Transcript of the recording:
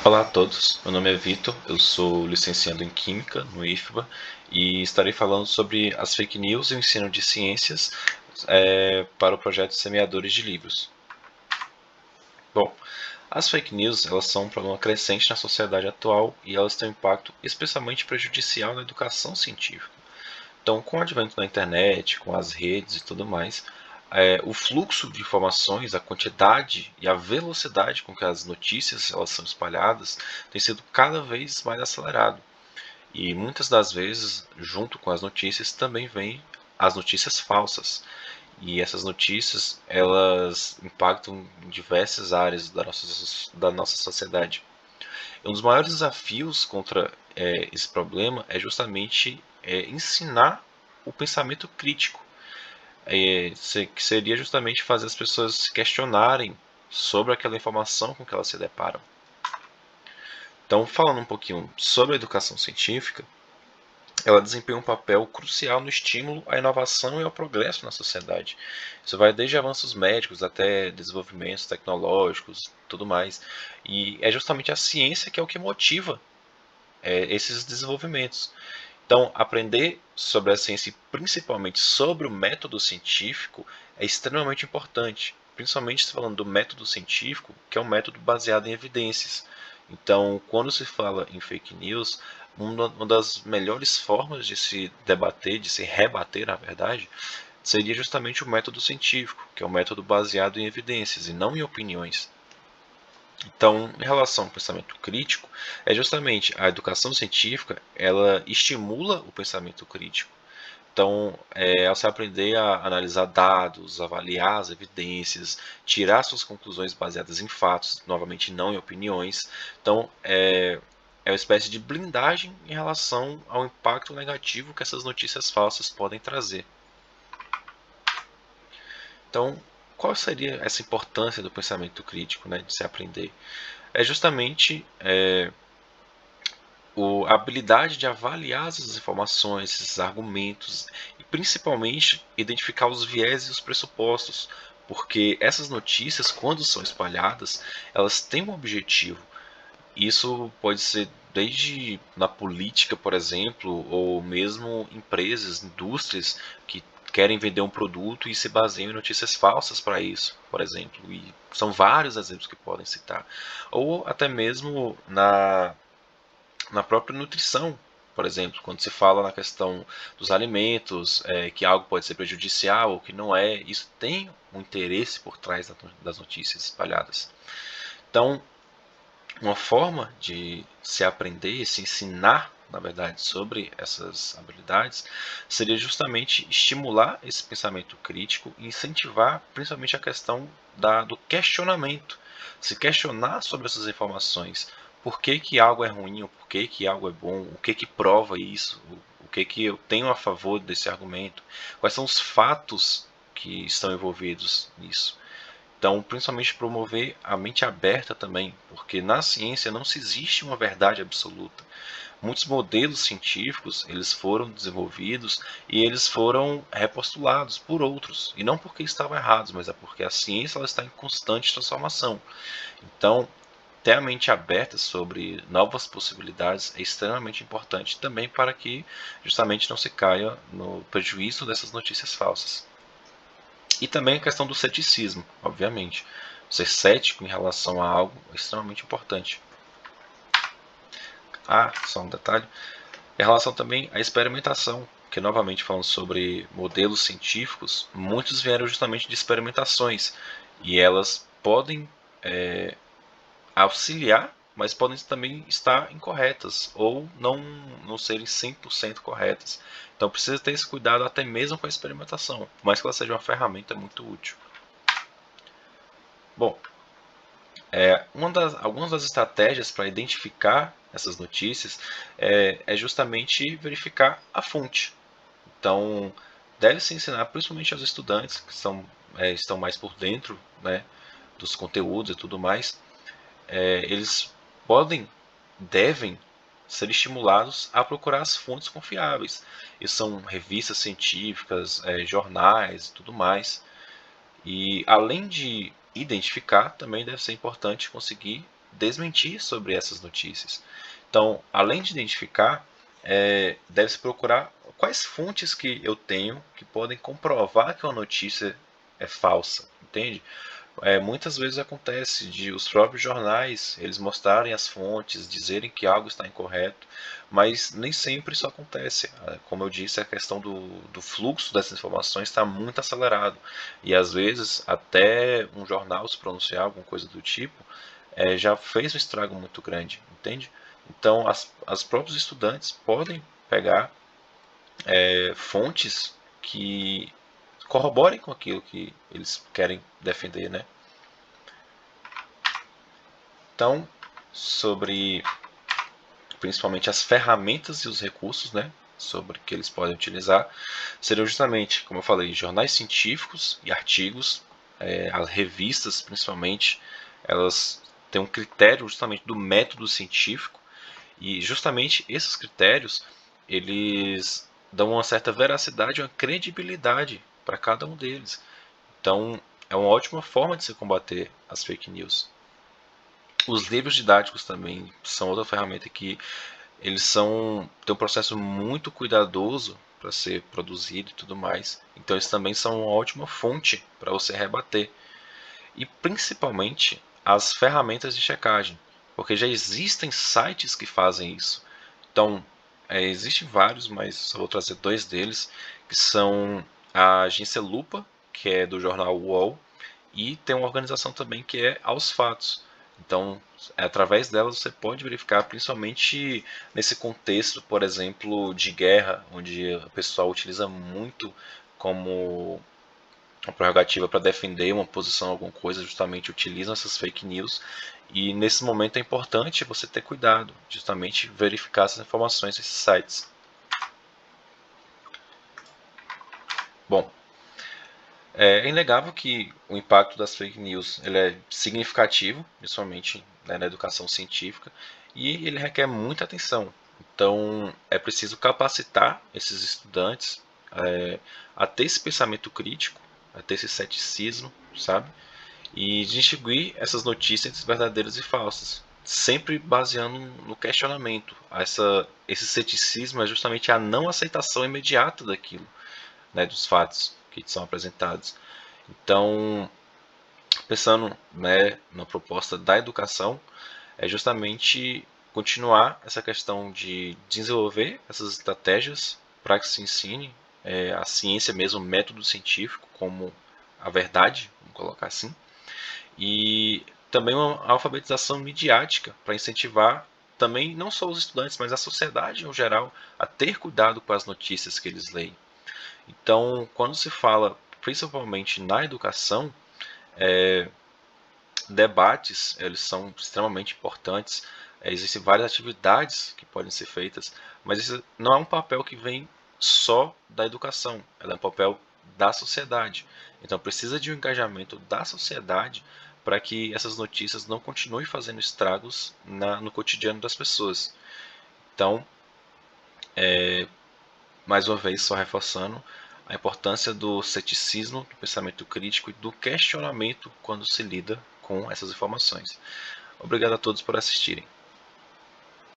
Olá a todos, meu nome é Vitor, eu sou licenciado em Química no IFBA e estarei falando sobre as fake news e o ensino de ciências para o projeto Semeadores de Livros. Bom, as fake news elas são um problema crescente na sociedade atual e elas têm um impacto especialmente prejudicial na educação científica. Então, com o advento da internet, com as redes e tudo mais, o fluxo de informações, a quantidade e a velocidade com que as notícias elas são espalhadas tem sido cada vez mais acelerado. E muitas das vezes, junto com as notícias, também vêm as notícias falsas. E essas notícias elas impactam em diversas áreas da nossa sociedade. Um dos maiores desafios contra esse problema é justamente ensinar o pensamento crítico, que seria justamente fazer as pessoas se questionarem sobre aquela informação com que elas se deparam. Então, falando um pouquinho sobre a educação científica, ela desempenha um papel crucial no estímulo à inovação e ao progresso na sociedade. Isso vai desde avanços médicos até desenvolvimentos tecnológicos, tudo mais. E é justamente a ciência que é o que motiva esses desenvolvimentos. Então, aprender sobre a ciência e principalmente sobre o método científico é extremamente importante, principalmente falando do método científico, que é um método baseado em evidências. Então, quando se fala em fake news, uma das melhores formas de se debater, de se rebater, na verdade, seria justamente o método científico, que é um método baseado em evidências e não em opiniões. Então, em relação ao pensamento crítico, é justamente a educação científica, ela estimula o pensamento crítico. Então, ao você aprender a analisar dados, avaliar as evidências, tirar suas conclusões baseadas em fatos, novamente não em opiniões. Então, é uma espécie de blindagem em relação ao impacto negativo que essas notícias falsas podem trazer. Então, qual seria essa importância do pensamento crítico, né, de se aprender? É justamente a habilidade de avaliar essas informações, esses argumentos e principalmente identificar os viés e os pressupostos, porque essas notícias, quando são espalhadas, elas têm um objetivo. Isso pode ser desde na política, por exemplo, ou mesmo empresas, indústrias que querem vender um produto e se baseiam em notícias falsas para isso, por exemplo. E são vários exemplos que podem citar. Ou até mesmo na própria nutrição, por exemplo, quando se fala na questão dos alimentos, que algo pode ser prejudicial ou que não é, isso tem um interesse por trás das notícias espalhadas. Então, uma forma de se aprender, se ensinar, na verdade, sobre essas habilidades, seria justamente estimular esse pensamento crítico e incentivar principalmente a questão do questionamento. Se questionar sobre essas informações. Por que, que algo é ruim, ou por que, que algo é bom, o que prova isso, o que eu tenho a favor desse argumento, quais são os fatos que estão envolvidos nisso. Então, principalmente promover a mente aberta também, porque na ciência não se existe uma verdade absoluta. Muitos modelos científicos eles foram desenvolvidos e eles foram repostulados por outros, e não porque estavam errados, mas é porque a ciência ela está em constante transformação. Então, ter a mente aberta sobre novas possibilidades é extremamente importante também para que justamente não se caia no prejuízo dessas notícias falsas. E também a questão do ceticismo, obviamente. Ser cético em relação a algo é extremamente importante. Ah, só um detalhe. Em relação também à experimentação, que novamente falando sobre modelos científicos, muitos vieram justamente de experimentações. E elas podem auxiliar, mas podem também estar incorretas ou não serem 100% corretas. Então precisa ter esse cuidado até mesmo com a experimentação, por mais que ela seja uma ferramenta muito útil. Bom, algumas das estratégias para identificar essas notícias é justamente verificar a fonte. Então, deve-se ensinar principalmente aos estudantes que estão mais por dentro, né, dos conteúdos e tudo mais. Eles podem, devem ser estimulados a procurar as fontes confiáveis. Isso são revistas científicas, jornais e tudo mais. E além de identificar, também deve ser importante conseguir desmentir sobre essas notícias. Então, além de identificar, deve-se procurar quais fontes que eu tenho que podem comprovar que uma notícia é falsa, entende? Muitas vezes acontece de os próprios jornais eles mostrarem as fontes, dizerem que algo está incorreto, mas nem sempre isso acontece. Como eu disse, a questão do fluxo dessas informações está muito acelerado e às vezes até um jornal se pronunciar alguma coisa do tipo já fez um estrago muito grande, entende? Então as próprios estudantes podem pegar fontes que corroborem com aquilo que eles querem defender, né? Então, sobre principalmente as ferramentas e os recursos, né, sobre que eles podem utilizar, seriam justamente, como eu falei, jornais científicos e artigos, as revistas principalmente, elas têm um critério justamente do método científico e justamente esses critérios eles dão uma certa veracidade, uma credibilidade para cada um deles. Então, é uma ótima forma de se combater as fake news. Os livros didáticos também são outra ferramenta que eles têm um processo muito cuidadoso para ser produzido e tudo mais. Então eles também são uma ótima fonte para você rebater. E principalmente as ferramentas de checagem, porque já existem sites que fazem isso. Então, existem vários, mas só vou trazer dois deles, que são a agência Lupa, que é do jornal UOL, e tem uma organização também que é Aos Fatos. Então, através delas você pode verificar, principalmente nesse contexto, por exemplo, de guerra, onde o pessoal utiliza muito como uma prerrogativa para defender uma posição, alguma coisa, justamente utilizam essas fake news. E nesse momento é importante você ter cuidado, justamente verificar essas informações nesses sites. Bom, é inegável que o impacto das fake news ele é significativo, principalmente, né, na educação científica, e ele requer muita atenção. Então, é preciso capacitar esses estudantes a ter esse pensamento crítico, a ter esse ceticismo, sabe? E distinguir essas notícias entre verdadeiras e falsas, sempre baseando no questionamento. Esse ceticismo é justamente a não aceitação imediata daquilo, né, dos fatos que são apresentados. Então, pensando, né, na proposta da educação, é justamente continuar essa questão de desenvolver essas estratégias para que se ensine a ciência mesmo, o método científico, como a verdade, vamos colocar assim, e também uma alfabetização midiática para incentivar também não só os estudantes, mas a sociedade em geral a ter cuidado com as notícias que eles leem. Então, quando se fala principalmente na educação, debates eles são extremamente importantes. Existem várias atividades que podem ser feitas, mas isso não é um papel que vem só da educação, ela é um papel da sociedade. Então precisa de um engajamento da sociedade para que essas notícias não continuem fazendo estragos no cotidiano das pessoas. Então, mais uma vez, só reforçando a importância do ceticismo, do pensamento crítico e do questionamento quando se lida com essas informações. Obrigado a todos por assistirem.